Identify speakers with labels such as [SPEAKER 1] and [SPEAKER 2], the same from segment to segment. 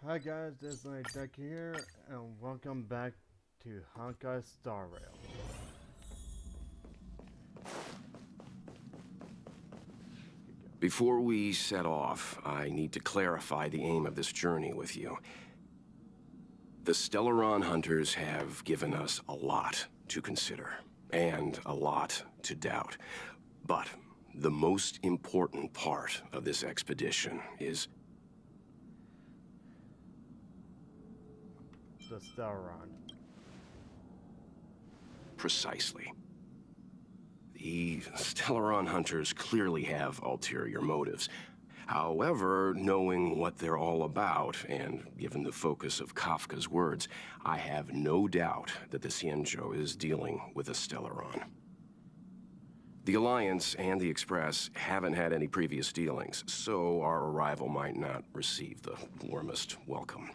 [SPEAKER 1] Hi guys, it's Deck here, and welcome back to Honkai Star Rail.
[SPEAKER 2] Before we set off, I need to clarify the aim of this journey with you. The Stellaron hunters have given us a lot to consider, and a lot to doubt. But the most important part of this expedition is
[SPEAKER 1] The Stellaron.
[SPEAKER 2] precisely. The Stellaron hunters clearly have ulterior motives. However, knowing what they're all about, and given the focus of Kafka's words, I have no doubt that the Xianzhou is dealing with a Stellaron. The Alliance and the Express haven't had any previous dealings, so our arrival might not receive the warmest welcome.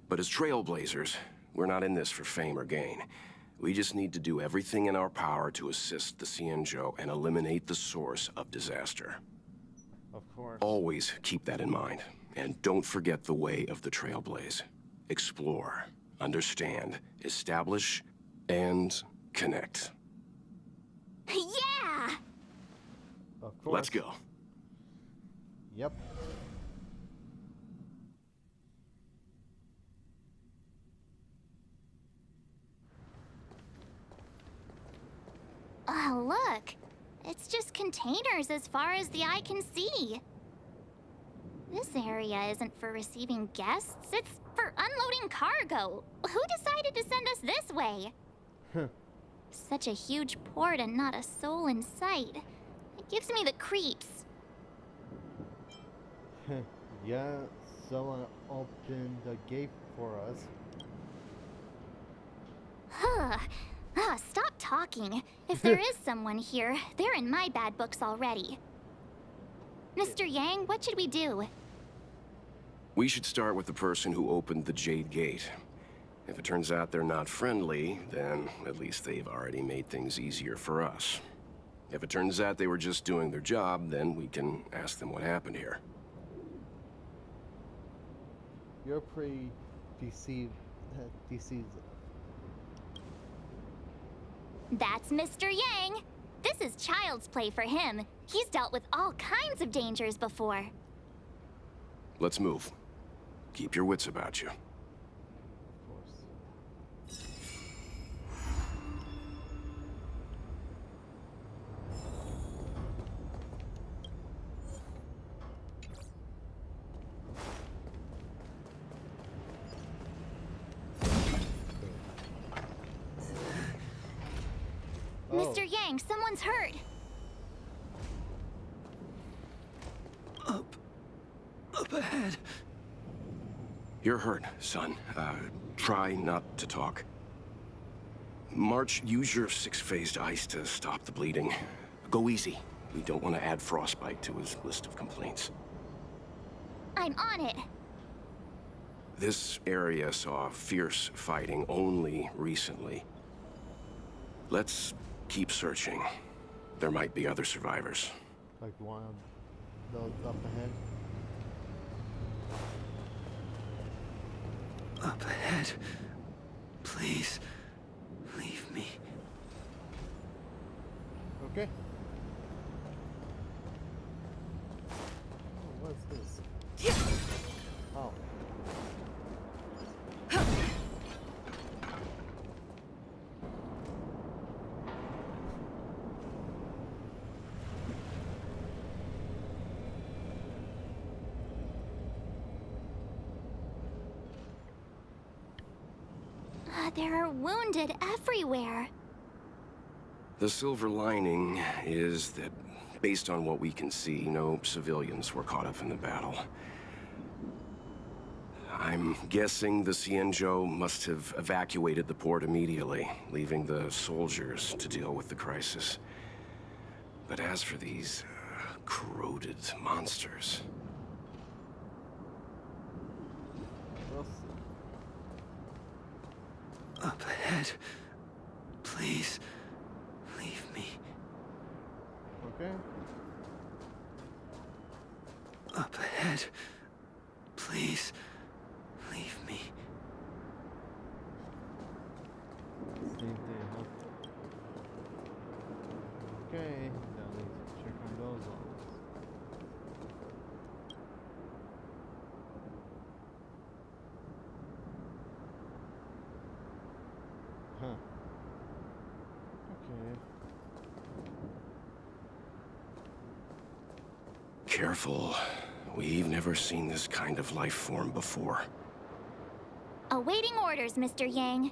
[SPEAKER 2] But as trailblazers, we're not in this for fame or gain. We just need to do everything in our power to assist the Xianzhou and eliminate the source of disaster.
[SPEAKER 1] Of course.
[SPEAKER 2] Always keep that in mind. And don't forget the way of the Trailblaze. Explore, understand, establish, and connect.
[SPEAKER 3] Yeah!
[SPEAKER 1] Of course.
[SPEAKER 2] Let's go.
[SPEAKER 1] Yep.
[SPEAKER 3] Oh, look. It's just containers as far as the eye can see. This area isn't for receiving guests, it's for unloading cargo. Who decided to send us this way? Such a huge port and not a soul in sight. It gives me the creeps.
[SPEAKER 1] Yeah, someone opened the gate for us.
[SPEAKER 3] Huh. Stop talking. If there is someone here, they're in my bad books already. Mr. Yang, what should we do?
[SPEAKER 2] We should start with the person who opened the Jade Gate. If it turns out they're not friendly, then at least they've already made things easier for us. If it turns out they were just doing their job, then we can ask them what happened here.
[SPEAKER 1] You're pretty deceived.
[SPEAKER 3] That's Mr. Yang. This is child's play for him. He's dealt with all kinds of dangers before.
[SPEAKER 2] Let's move. Keep your wits about you.
[SPEAKER 1] Of course. Oh.
[SPEAKER 3] Mr. Yang, someone's hurt.
[SPEAKER 2] Up ahead. You're hurt, son. Try not to talk. March, use your six-phased ice to stop the bleeding. Go easy. We don't want to add frostbite to his list of complaints.
[SPEAKER 3] I'm on it.
[SPEAKER 2] This area saw fierce fighting only recently. Let's keep searching. There might be other survivors.
[SPEAKER 1] Like one of those up ahead.
[SPEAKER 4] Up ahead. Please, leave me.
[SPEAKER 1] Okay. Oh, what's this? Oh.
[SPEAKER 3] There are wounded everywhere.
[SPEAKER 2] The silver lining is that, based on what we can see, no civilians were caught up in the battle. I'm guessing the Xianzhou must have evacuated the port immediately, leaving the soldiers to deal with the crisis. But as for these corroded monsters...
[SPEAKER 1] We'll see.
[SPEAKER 4] Up ahead. Please, leave me.
[SPEAKER 1] Okay.
[SPEAKER 4] Up ahead. Please, Leave me.
[SPEAKER 1] Same thing, huh? Okay, now let's check on those ones. Huh. Okay.
[SPEAKER 2] Careful. We've never seen this kind of life form before.
[SPEAKER 3] Awaiting orders, Mr. Yang.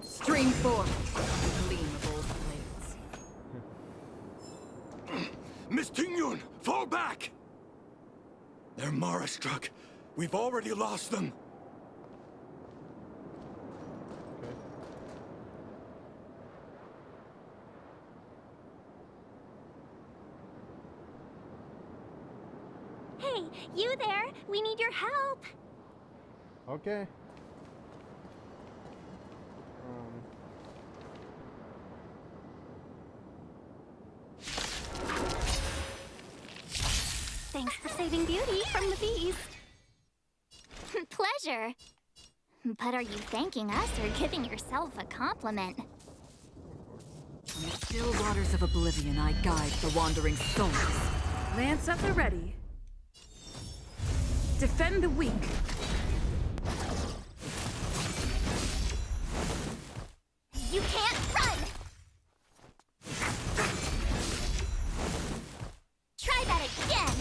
[SPEAKER 5] Stream forth. Gleam of old blades.
[SPEAKER 6] Miss Tingyun, fall back! They're Mara struck. We've already lost them.
[SPEAKER 1] Okay.
[SPEAKER 3] Hey, you there? We need your help.
[SPEAKER 1] Okay.
[SPEAKER 3] Thanks for saving Beauty from the beast. Pleasure. But are you thanking us or giving yourself a compliment?
[SPEAKER 5] In the still waters of oblivion, I guide the wandering souls. Lance at the ready. Defend the weak.
[SPEAKER 3] You can't run! Try that again!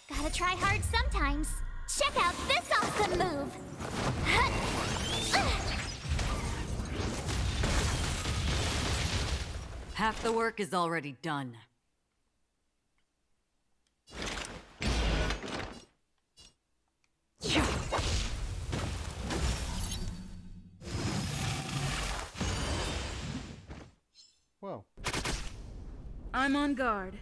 [SPEAKER 3] Gotta try hard sometimes. Check out this awesome move!
[SPEAKER 5] Half the work is already done.
[SPEAKER 1] Well.
[SPEAKER 5] I'm on guard.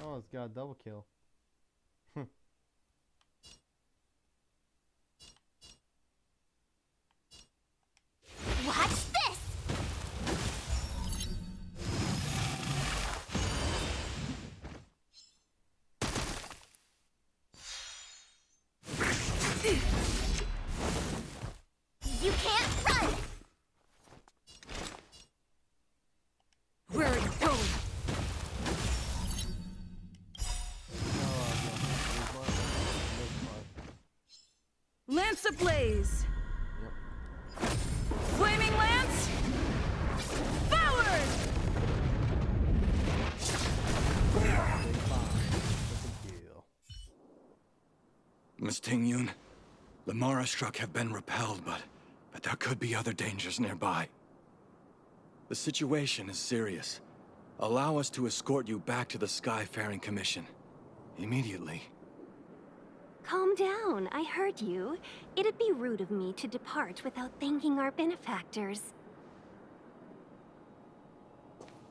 [SPEAKER 1] Oh, it's got a double kill.
[SPEAKER 3] Watch this! You can't run!
[SPEAKER 5] Where are you going? Lance ablaze!
[SPEAKER 1] Yep.
[SPEAKER 5] Flaming lance! Forward!
[SPEAKER 1] Big bomb. That's a deal.
[SPEAKER 6] Miss Tingyun, the Mara struck have been repelled, but there could be other dangers nearby. The situation is serious. Allow us to escort you back to the Skyfaring Commission. Immediately.
[SPEAKER 7] Calm down, I heard you. It'd be rude of me to depart without thanking our benefactors.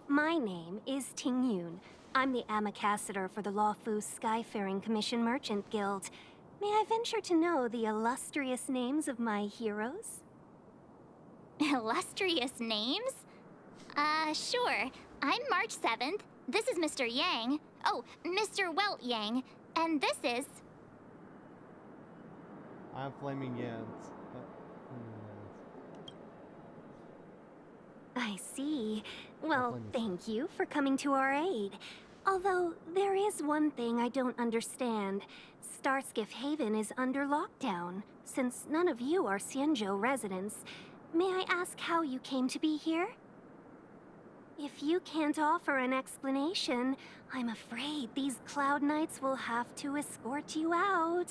[SPEAKER 7] My name is Tingyun. I'm the ambassador for the Lawfu Skyfaring Commission Merchant Guild. May I venture to know the illustrious names of my heroes?
[SPEAKER 3] Illustrious names? Sure. I'm March 7th. This is Mr. Yang. Oh, Mr. Welt Yang. And this is...
[SPEAKER 1] I'm Flaming Yans.
[SPEAKER 7] I see. Well,
[SPEAKER 1] Flaming
[SPEAKER 7] thank you for coming to our aid. Although, there is one thing I don't understand. Starskiff Haven is under lockdown. Since none of you are Xianzhou residents, may I ask how you came to be here? If you can't offer an explanation, I'm afraid these Cloud Knights will have to escort you out.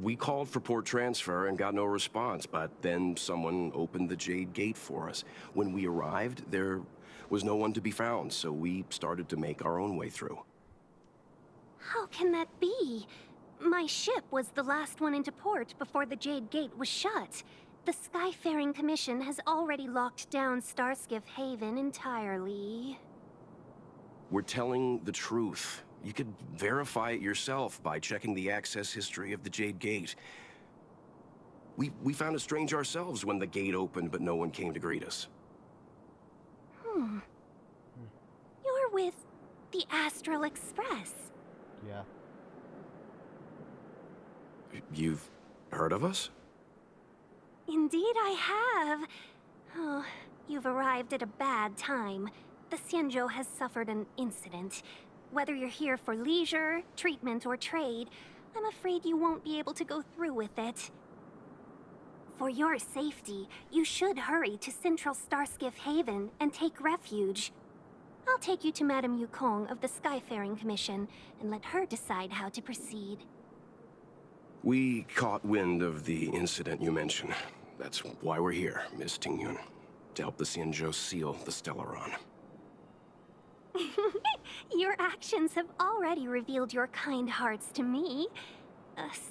[SPEAKER 2] We called for port transfer and got no response, but then someone opened the Jade Gate for us. When we arrived, there was no one to be found, so we started to make our own way through.
[SPEAKER 7] How can that be? My ship was the last one into port before the Jade Gate was shut. The Skyfaring Commission has already locked down Starskiff Haven entirely.
[SPEAKER 2] We're telling the truth. You could verify it yourself by checking the access history of the Jade Gate. We found it strange ourselves when the gate opened, but no one came to greet us.
[SPEAKER 7] You're with the Astral Express.
[SPEAKER 1] Yeah.
[SPEAKER 2] You've heard of us?
[SPEAKER 7] Indeed I have. Oh, you've arrived at a bad time. The Xianzhou has suffered an incident. Whether you're here for leisure, treatment, or trade, I'm afraid you won't be able to go through with it. For your safety, you should hurry to Central Starskiff Haven and take refuge. I'll take you to Madame Yukong of the Skyfaring Commission and let her decide how to proceed.
[SPEAKER 2] We caught wind of the incident you mentioned. That's why we're here, Miss Tingyun. To help the Xianzhou seal the Stellaron.
[SPEAKER 7] Your actions have already revealed your kind hearts to me.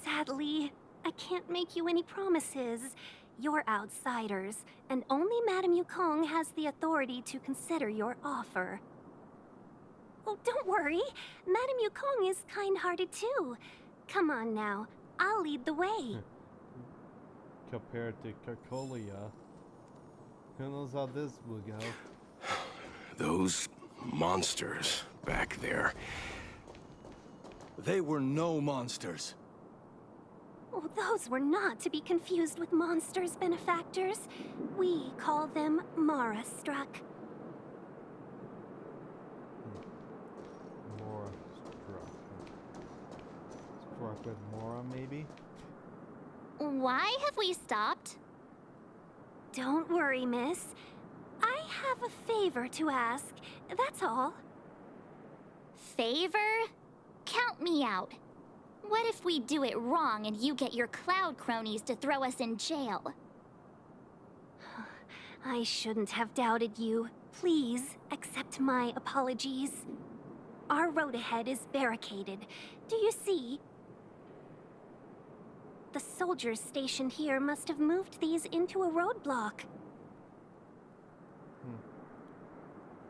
[SPEAKER 7] Sadly, I can't make you any promises. You're outsiders, and only Madame Yukong has the authority to consider your offer. Oh, don't worry. Madame Yukong is kind-hearted too. Come on now, I'll lead the way.
[SPEAKER 1] Compared to Kerkolia, who knows how this will go?
[SPEAKER 2] Those monsters back there.
[SPEAKER 6] They were no monsters.
[SPEAKER 7] Oh, those were not to be confused with monsters, benefactors. We call them Mara-struck.
[SPEAKER 1] Mora struck with Mora, maybe?
[SPEAKER 3] Why have we stopped?
[SPEAKER 7] Don't worry, miss. I have a favor to ask, that's all.
[SPEAKER 3] Favor? Count me out. What if we do it wrong and you get your cloud cronies to throw us in jail?
[SPEAKER 7] I shouldn't have doubted you. Please, accept my apologies. Our road ahead is barricaded. Do you see? The soldiers stationed here must have moved these into a roadblock.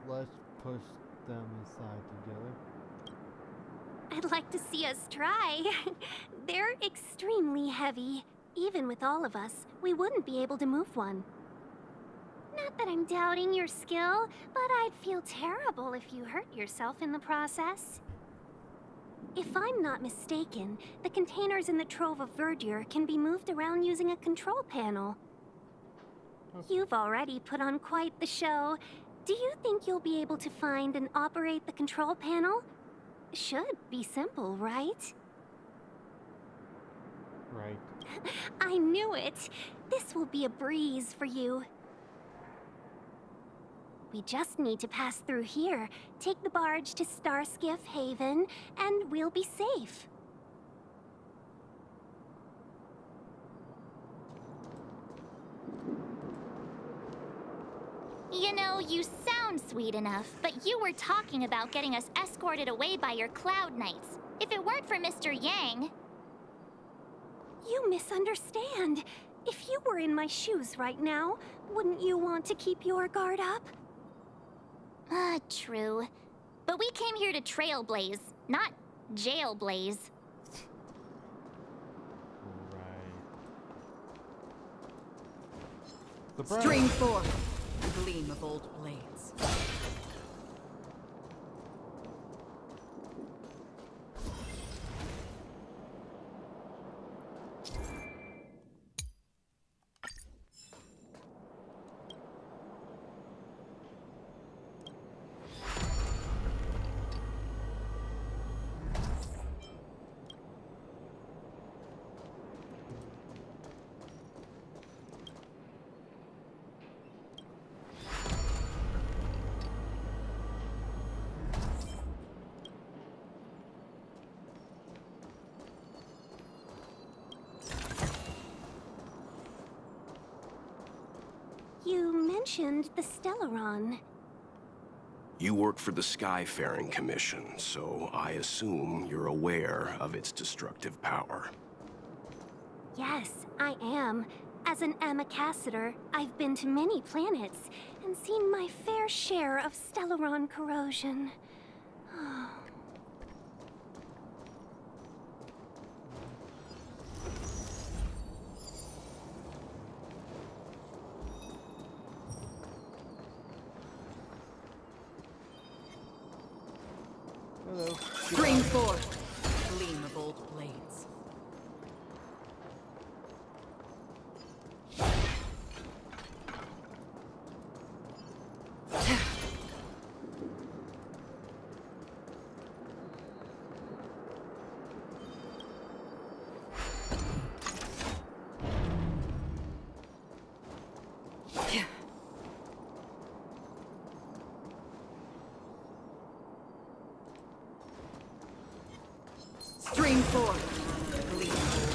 [SPEAKER 1] Let's push them aside together.
[SPEAKER 7] I'd like to see us try. They're extremely heavy. Even with all of us, we wouldn't be able to move one. Not that I'm doubting your skill, but I'd feel terrible if you hurt yourself in the process. If I'm not mistaken, the containers in the Trove of Verdure can be moved around using a control panel. You've already put on quite the show. Do you think you'll be able to find and operate the control panel? Should be simple, right?
[SPEAKER 1] Right.
[SPEAKER 7] I knew it! This will be a breeze for you. We just need to pass through here, take the barge to Starskiff Haven, and we'll be safe.
[SPEAKER 3] You know, you sound sweet enough, but you were talking about getting us escorted away by your Cloud Knights. If it weren't for Mr. Yang...
[SPEAKER 7] You misunderstand. If you were in my shoes right now, wouldn't you want to keep your guard up?
[SPEAKER 3] True. But we came here to trailblaze, not jailblaze.
[SPEAKER 1] Right. Surprise!
[SPEAKER 5] Stream forth, gleam of old blades.
[SPEAKER 7] You mentioned the Stellaron.
[SPEAKER 2] You work for the Skyfaring Commission, so I assume you're aware of its destructive power.
[SPEAKER 7] Yes, I am. As an Amicassator, I've been to many planets and seen my fair share of Stellaron corrosion.
[SPEAKER 1] Hello.
[SPEAKER 5] Spring forth. Gleam of old blades. Stream forth. Gleam of old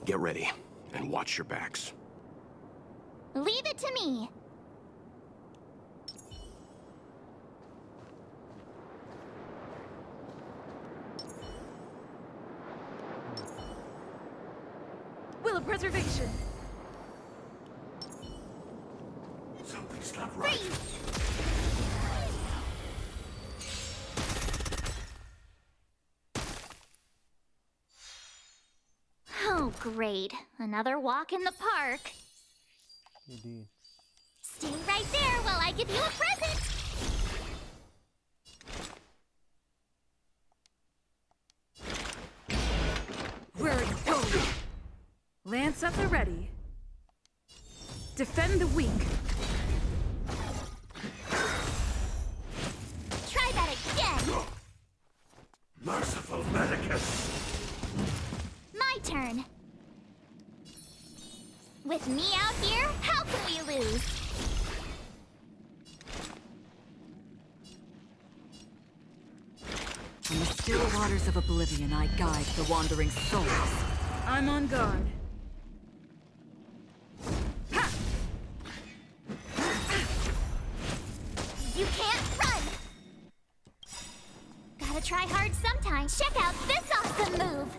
[SPEAKER 2] Get ready, and watch your backs.
[SPEAKER 3] Leave it to me.
[SPEAKER 5] Will of preservation.
[SPEAKER 6] Something's not right.
[SPEAKER 3] Oh, great. Another walk in the park.
[SPEAKER 1] Indeed.
[SPEAKER 3] Stay right there while I give you a present.
[SPEAKER 5] Where are you going? Lance at the ready. Defend the weak.
[SPEAKER 3] Try that again.
[SPEAKER 6] Merciful Medicus!
[SPEAKER 3] My turn. With me out here, how can we lose?
[SPEAKER 5] In the still waters of oblivion, I guide the wandering souls. I'm on guard.
[SPEAKER 3] You can't run! Gotta try hard sometimes. Check out this awesome move!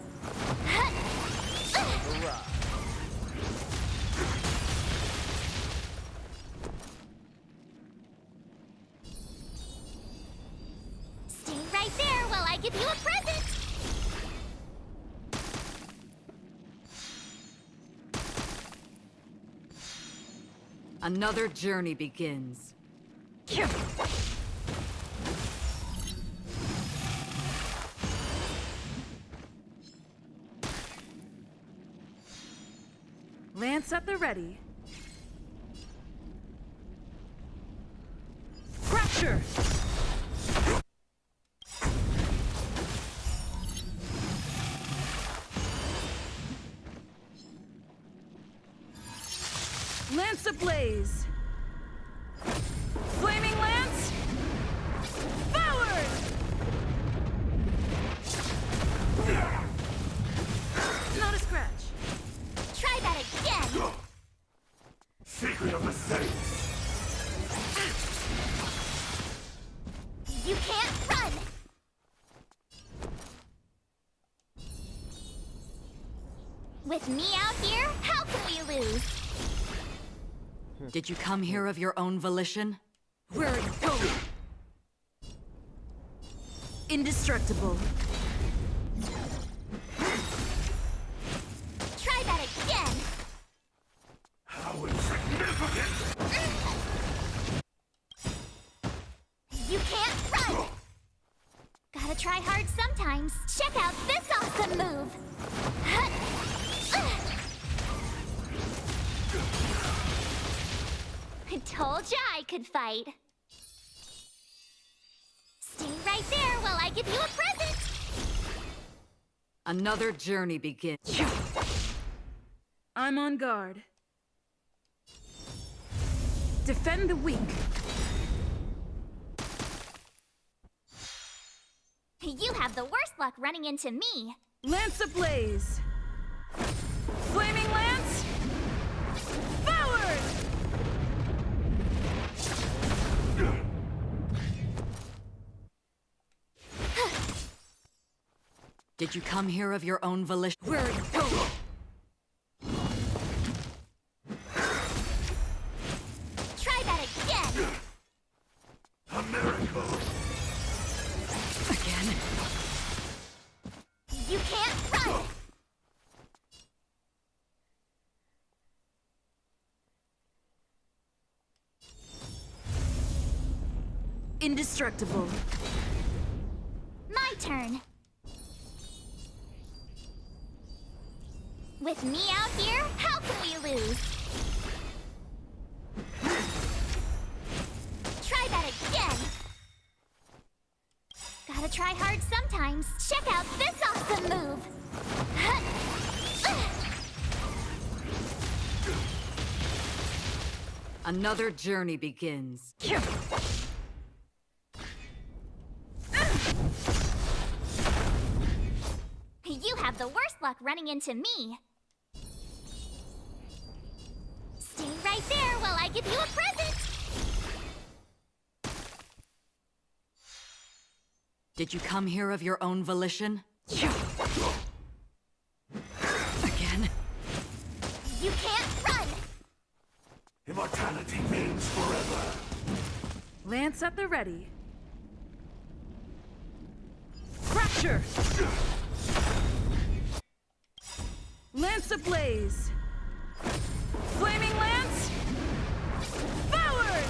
[SPEAKER 3] Stay right there while I give you a present!
[SPEAKER 5] Another journey begins. Lance at the ready. Fracture! Lance ablaze! Flaming lance! Forward! Not a scratch.
[SPEAKER 3] Try that again!
[SPEAKER 6] Secret of the Saints!
[SPEAKER 3] You can't run! With me out here, how can we lose?
[SPEAKER 5] Did you come here of your own volition? Where are you going? Indestructible.
[SPEAKER 3] Try that again!
[SPEAKER 6] How insignificant!
[SPEAKER 3] You can't run! Gotta try hard sometimes. Check out this awesome move! I told ya I could fight. give you a present!
[SPEAKER 5] Another journey begins.
[SPEAKER 8] I'm on guard. Defend the weak.
[SPEAKER 3] You have the worst luck running into me.
[SPEAKER 8] Lance ablaze! Flaming lance! Forward!
[SPEAKER 5] Did you come here of your own volition? Where are you going?
[SPEAKER 3] Try that again!
[SPEAKER 6] A miracle!
[SPEAKER 5] Again?
[SPEAKER 3] You can't run!
[SPEAKER 8] Indestructible.
[SPEAKER 3] My turn. With me out here, how can we lose? Try that again! Gotta try hard sometimes. Check out this awesome move!
[SPEAKER 5] Another journey begins.
[SPEAKER 3] You have the worst luck running into me. Stay right there while I give you a present!
[SPEAKER 5] Did you come here of your own volition? Again?
[SPEAKER 3] You can't run!
[SPEAKER 6] Immortality means forever.
[SPEAKER 8] Lance at the ready. Fracture! Lance ablaze! Flaming lance! Forward!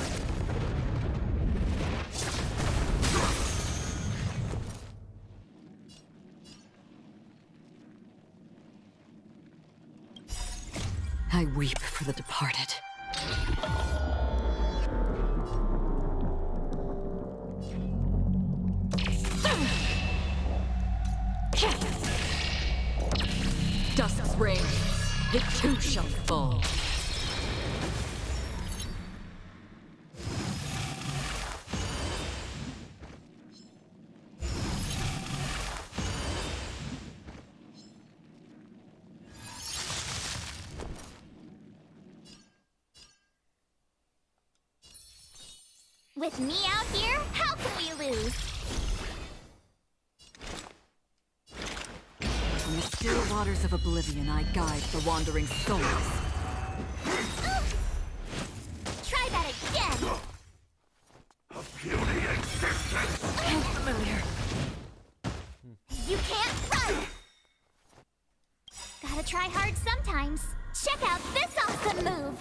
[SPEAKER 5] I weep for the departed. Dusk's reign, it too shall fall.
[SPEAKER 3] With me out here, how can we lose?
[SPEAKER 5] From the still waters of oblivion, I guide the wandering souls.
[SPEAKER 3] Try that again!
[SPEAKER 6] A puny existence!
[SPEAKER 5] Familiar.
[SPEAKER 3] You can't run! Gotta try hard sometimes. Check out this awesome move!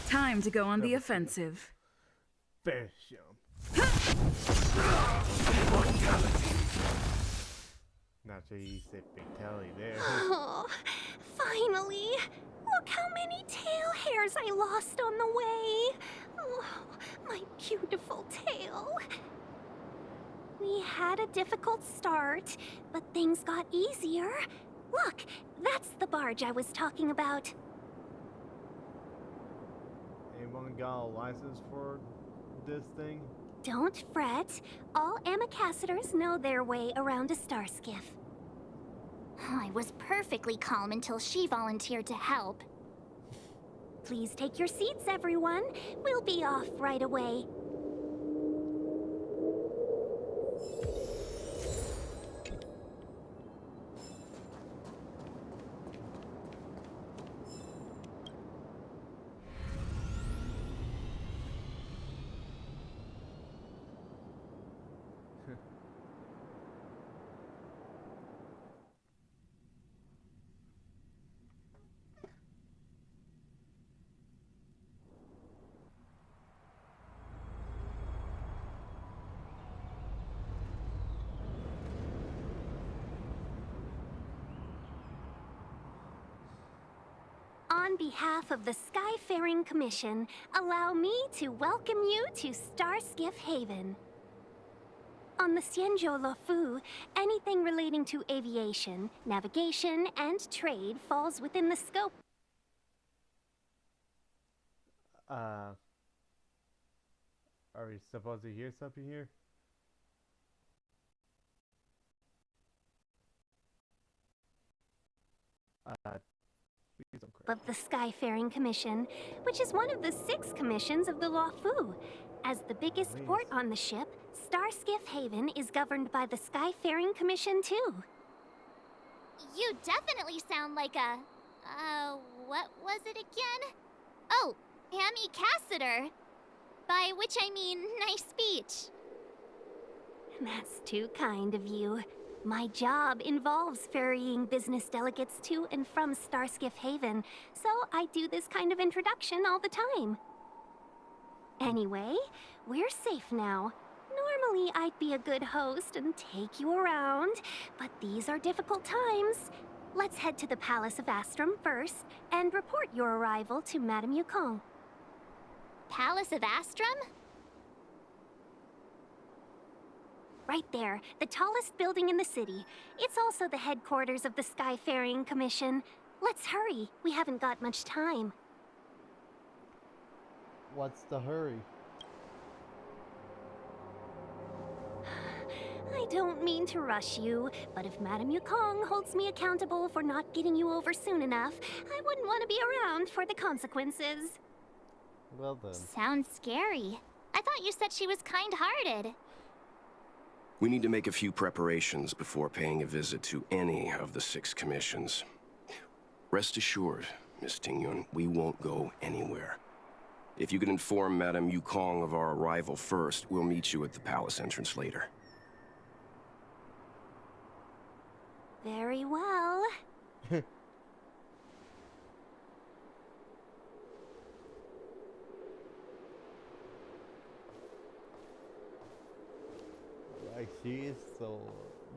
[SPEAKER 8] Time to go on the offensive.
[SPEAKER 1] Finish him. Not sure you said fatality there.
[SPEAKER 7] Oh, finally! Look how many tail hairs I lost on the way! Oh, my beautiful tail! We had a difficult start, but things got easier. Look, that's the barge I was talking about.
[SPEAKER 1] Anyone got a license for this thing?
[SPEAKER 7] Don't fret. All Amicacetors know their way around a star skiff.
[SPEAKER 3] I was perfectly calm until she volunteered to help.
[SPEAKER 7] Please take your seats, everyone. We'll be off right away. On behalf of the Skyfaring Commission, allow me to welcome you to Starskiff Haven. On the Xianzhou Luofu, anything relating to aviation, navigation, and trade falls within the scope.
[SPEAKER 1] Are we supposed to hear something here? Please don't cry.
[SPEAKER 7] Of the Skyfaring Commission, which is one of the 6 commissions of the Luofu. As the biggest
[SPEAKER 1] Please.
[SPEAKER 7] port on the ship, Starskiff Haven is governed by the Skyfaring Commission too.
[SPEAKER 3] You definitely sound like a... what was it again? Oh, Amy Cassiter. By which I mean, nice speech.
[SPEAKER 7] That's too kind of you. My job involves ferrying business delegates to and from Starskiff Haven, so I do this kind of introduction all the time. Anyway, we're safe now. Normally, I'd be a good host and take you around, but these are difficult times. Let's head to the Palace of Astrum first and report your arrival to Madame Yukong.
[SPEAKER 3] Palace of Astrum?
[SPEAKER 7] Right there, the tallest building in the city. It's also the headquarters of the Skyfaring Commission. Let's hurry. We haven't got much time.
[SPEAKER 1] What's the hurry?
[SPEAKER 7] I don't mean to rush you, but if Madame Yukong holds me accountable for not getting you over soon enough, I wouldn't want to be around for the consequences.
[SPEAKER 1] Well then.
[SPEAKER 3] Sounds scary. I thought you said she was kind-hearted.
[SPEAKER 2] We need to make a few preparations before paying a visit to any of the 6 commissions. Rest assured, Miss Tingyun, we won't go anywhere. If you can inform Madame Yukong of our arrival first, we'll meet you at the palace entrance later.
[SPEAKER 7] Very well.
[SPEAKER 1] Like she is so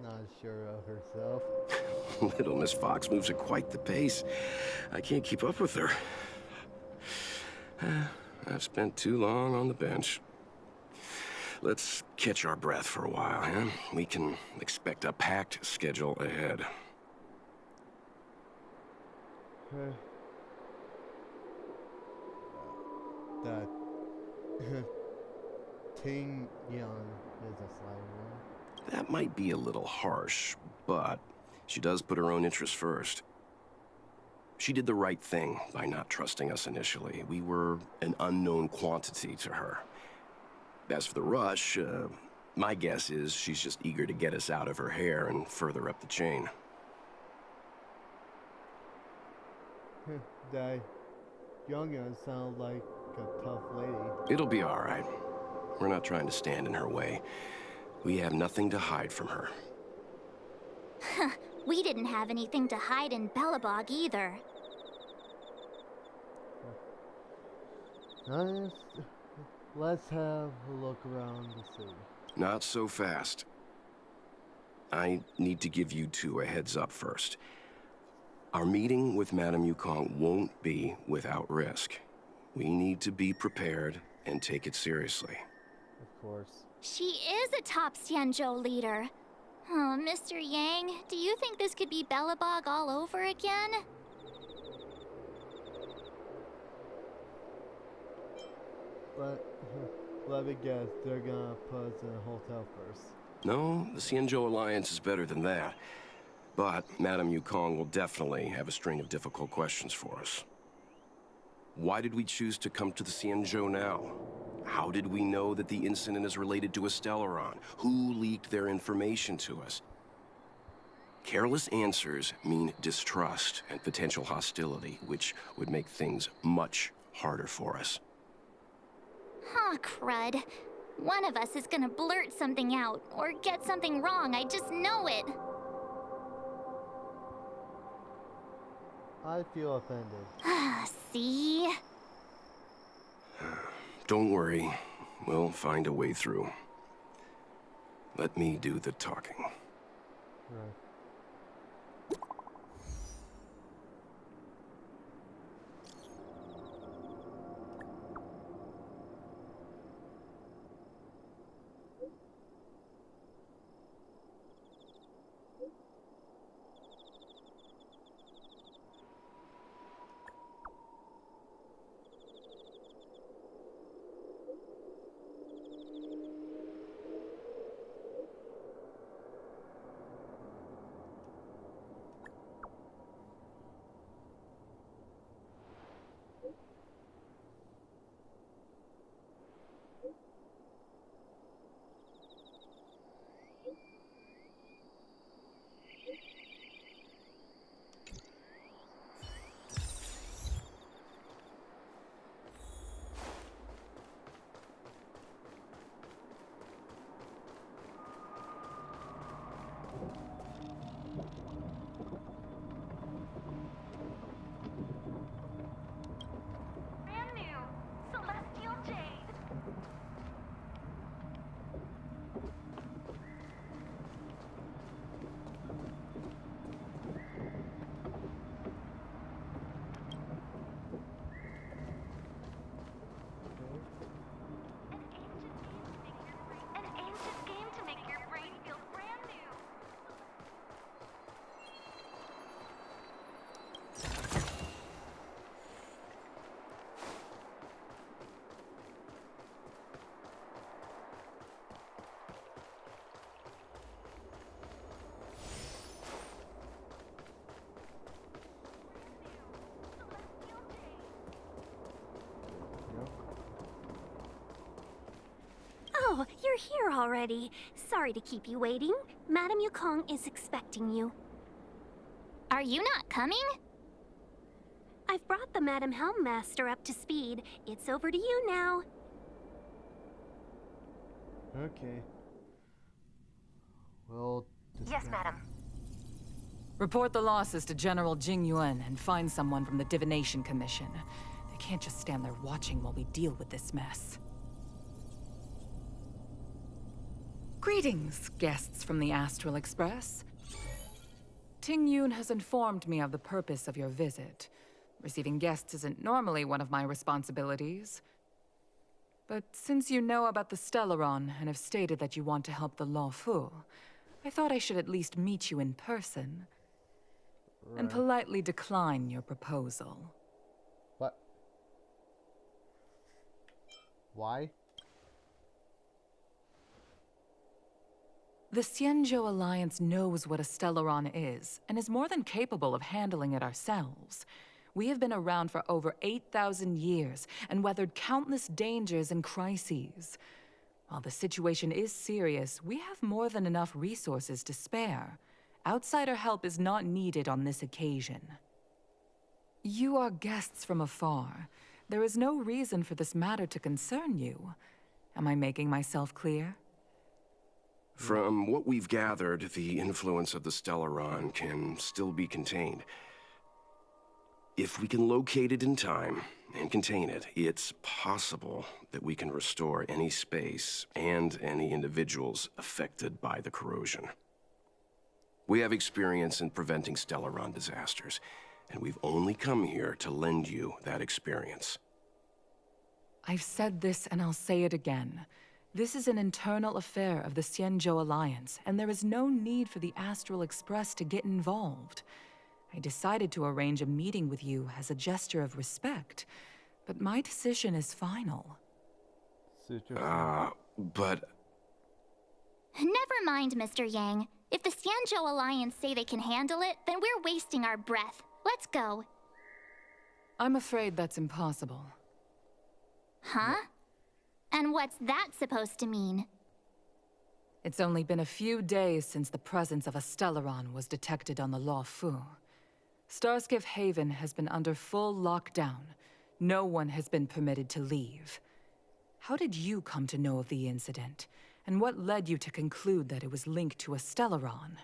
[SPEAKER 1] not sure of herself.
[SPEAKER 2] Little Miss Fox moves at quite the pace. I can't keep up with her. I've spent too long on the bench. Let's catch our breath for a while, huh? We can expect a packed schedule ahead.
[SPEAKER 1] That Ting Young is a slimer.
[SPEAKER 2] That might be a little harsh, but she does put her own interests first. She did the right thing by not trusting us initially. We were an unknown quantity to her. As for the rush, my guess is she's just eager to get us out of her hair and further up the chain.
[SPEAKER 1] That Young sounds like a tough lady.
[SPEAKER 2] It'll be all right. We're not trying to stand in her way. We have nothing to hide from her.
[SPEAKER 3] We didn't have anything to hide in Bellabog either.
[SPEAKER 1] Let's have a look around the city.
[SPEAKER 2] Not so fast. I need to give you 2 a heads up first. Our meeting with Madame Yukong won't be without risk. We need to be prepared and take it seriously.
[SPEAKER 1] Of course.
[SPEAKER 3] She is a top Xianzhou leader. Oh, Mr. Yang, do you think this could be Bellabog all over again?
[SPEAKER 1] But let me guess, they're gonna put us in a hotel first.
[SPEAKER 2] No, the Xianzhou Alliance is better than that. But Madame Yukong will definitely have a string of difficult questions for us. Why did we choose to come to the Xianzhou now? How did we know that the incident is related to a Stellaron? Who leaked their information to us? Careless answers mean distrust and potential hostility, which would make things much harder for us.
[SPEAKER 3] Aw, crud. One of us is gonna blurt something out, or get something wrong, I just know it.
[SPEAKER 1] I feel offended.
[SPEAKER 3] See?
[SPEAKER 2] Don't worry. We'll find a way through. Let me do the talking.
[SPEAKER 1] Right.
[SPEAKER 7] you're here already. Sorry to keep you waiting. Madame Yukong is expecting you.
[SPEAKER 3] Are you not coming?
[SPEAKER 7] I've brought the Madame Helmmaster up to speed. It's over to you now.
[SPEAKER 1] Okay. Well,
[SPEAKER 7] Yes, madam.
[SPEAKER 5] Report the losses to General Jing Yuan and find someone from the Divination Commission. They can't just stand there watching while we deal with this mess. Greetings, guests from the Astral Express. Ting Yun has informed me of the purpose of your visit. Receiving guests isn't normally one of my responsibilities. But since you know about the Stellaron and have stated that you want to help the Law Fu, I thought I should at least meet you in person. And politely decline your proposal.
[SPEAKER 1] What? Why?
[SPEAKER 5] The Xianzhou Alliance knows what a Stellaron is, and is more than capable of handling it ourselves. We have been around for over 8,000 years, and weathered countless dangers and crises. While the situation is serious, we have more than enough resources to spare. Outsider help is not needed on this occasion. You are guests from afar. There is no reason for this matter to concern you. Am I making myself clear?
[SPEAKER 2] From what we've gathered, the influence of the Stellaron can still be contained. If we can locate it in time and contain it, it's possible that we can restore any space and any individuals affected by the corrosion. We have experience in preventing Stellaron disasters, and we've only come here to lend you that experience.
[SPEAKER 5] I've said this and I'll say it again. This is an internal affair of the Xianzhou Alliance, and there is no need for the Astral Express to get involved. I decided to arrange a meeting with you as a gesture of respect, but my decision is final.
[SPEAKER 2] But...
[SPEAKER 3] Never mind, Mr. Yang. If the Xianzhou Alliance say they can handle it, then we're wasting our breath. Let's go.
[SPEAKER 5] I'm afraid that's impossible.
[SPEAKER 3] Huh? And what's that supposed to mean?
[SPEAKER 5] It's only been a few days since the presence of a Stellaron was detected on the Law Fu. Starskiff Haven has been under full lockdown. No one has been permitted to leave. How did you come to know of the incident? And what led you to conclude that it was linked to a Stellaron?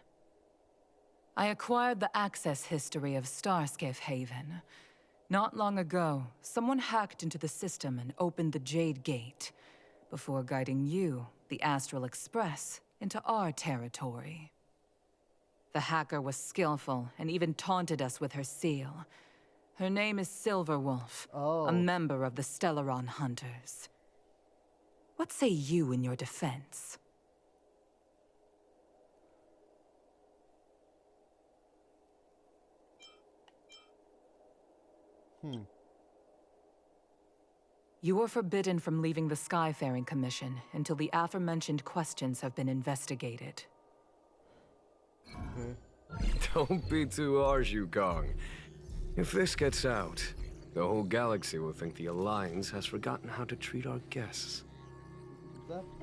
[SPEAKER 5] I acquired the access history of Starskiff Haven. Not long ago, someone hacked into the system and opened the Jade Gate, before guiding you, the Astral Express, into our territory. The hacker was skillful and even taunted us with her seal. Her name is Silverwolf, a member of the Stellaron Hunters. What say you in your defense? You are forbidden from leaving the Skyfaring Commission until the aforementioned questions have been investigated.
[SPEAKER 9] Don't be too harsh, Yukong. If this gets out, the whole galaxy will think the Alliance has forgotten how to treat our guests.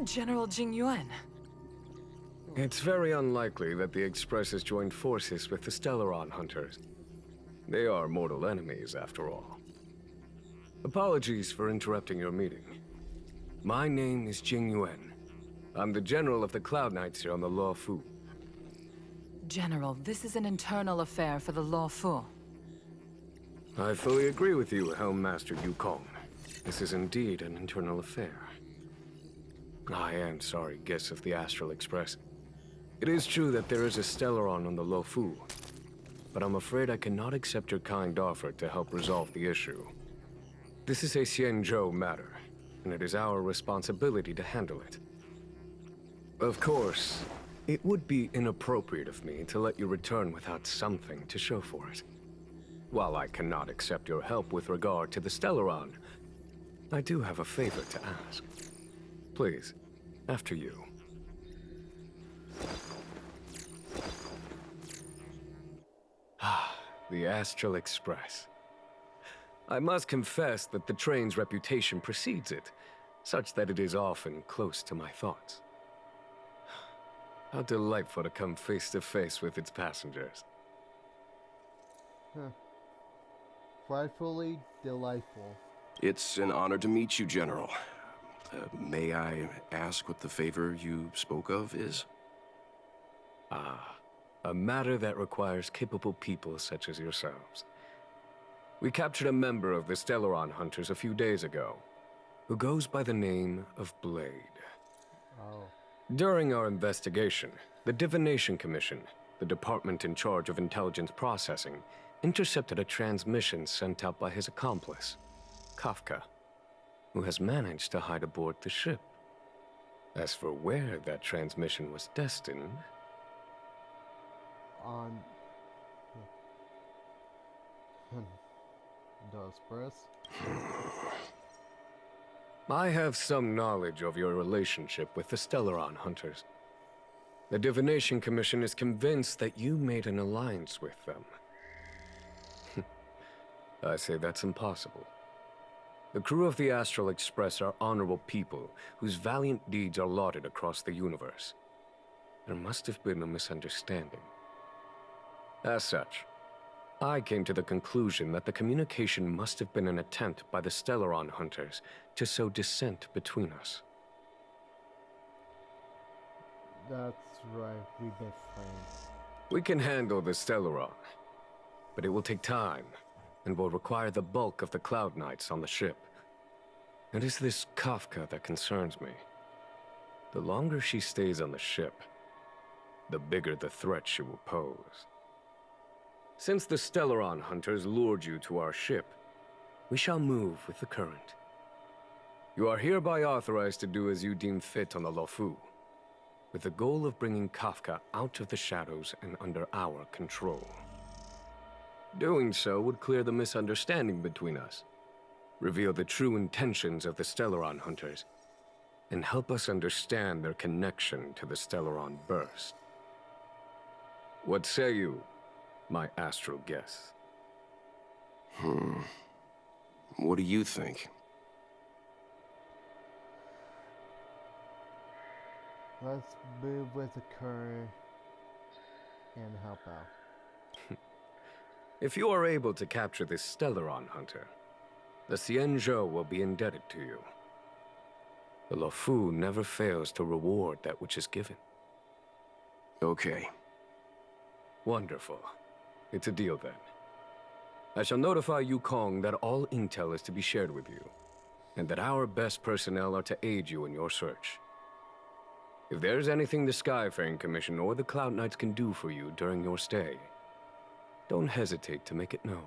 [SPEAKER 5] General Jing Yuan.
[SPEAKER 9] It's very unlikely that the Express has joined forces with the Stellaron Hunters. They are mortal enemies, after all. Apologies for interrupting your meeting. My name is Jing Yuan. I'm the General of the Cloud Knights here on the Law Fu.
[SPEAKER 5] General, this is an internal affair for the Law Fu.
[SPEAKER 9] I fully agree with you, Helm Master Yukong. This is indeed an internal affair. I am sorry, guests of the Astral Express. It is true that there is a Stellaron on the Law Fu, but I'm afraid I cannot accept your kind offer to help resolve the issue. This is a Xianzhou matter, and it is our responsibility to handle it. Of course, it would be inappropriate of me to let you return without something to show for it. While I cannot accept your help with regard to the Stellaron, I do have a favor to ask. Please, after you. The Astral Express. I must confess that the train's reputation precedes it, such that it is often close to my thoughts. How delightful to come face to face with its passengers.
[SPEAKER 1] Huh. Frightfully delightful.
[SPEAKER 2] It's an honor to meet you, General. May I ask what the favor you spoke of is?
[SPEAKER 9] Ah, a matter that requires capable people such as yourselves. We captured a member of the Stellaron Hunters a few days ago, who goes by the name of Blade.
[SPEAKER 1] Oh.
[SPEAKER 9] During our investigation, the Divination Commission, the department in charge of intelligence processing, intercepted a transmission sent out by his accomplice, Kafka, who has managed to hide aboard the ship. As for where that transmission was destined...
[SPEAKER 1] On... the Express?
[SPEAKER 9] I have some knowledge of your relationship with the Stellaron Hunters. The Divination Commission is convinced that you made an alliance with them. I say that's impossible. The crew of the Astral Express are honorable people whose valiant deeds are lauded across the universe. There must have been a misunderstanding. As such, I came to the conclusion that the communication must have been an attempt by the Stellaron Hunters to sow dissent between us.
[SPEAKER 1] That's right, we've been friends.
[SPEAKER 9] We can handle the Stellaron, but it will take time and will require the bulk of the Cloud Knights on the ship. It is this Kafka that concerns me. The longer she stays on the ship, the bigger the threat she will pose. Since the Stellaron Hunters lured you to our ship, we shall move with the current. You are hereby authorized to do as you deem fit on the Lofu, with the goal of bringing Kafka out of the shadows and under our control. Doing so would clear the misunderstanding between us, reveal the true intentions of the Stellaron Hunters, and help us understand their connection to the Stellaron Burst. What say you, my astral guests?
[SPEAKER 2] What do you think?
[SPEAKER 1] Let's move with the current and help out.
[SPEAKER 9] If you are able to capture this Stellaron Hunter, the Xianzhou will be indebted to you. The Lofu never fails to reward that which is given.
[SPEAKER 2] Okay.
[SPEAKER 9] Wonderful. It's a deal then. I shall notify Yukong that all intel is to be shared with you, and that our best personnel are to aid you in your search. If there's anything the Skyfaring Commission or the Cloud Knights can do for you during your stay, don't hesitate to make it known.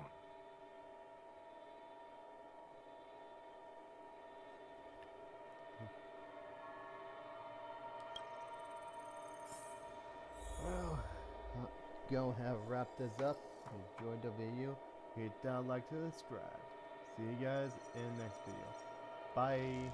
[SPEAKER 1] Well, go have wrap this up. Enjoy the video. Hit that like to subscribe. See you guys in the next video. Bye.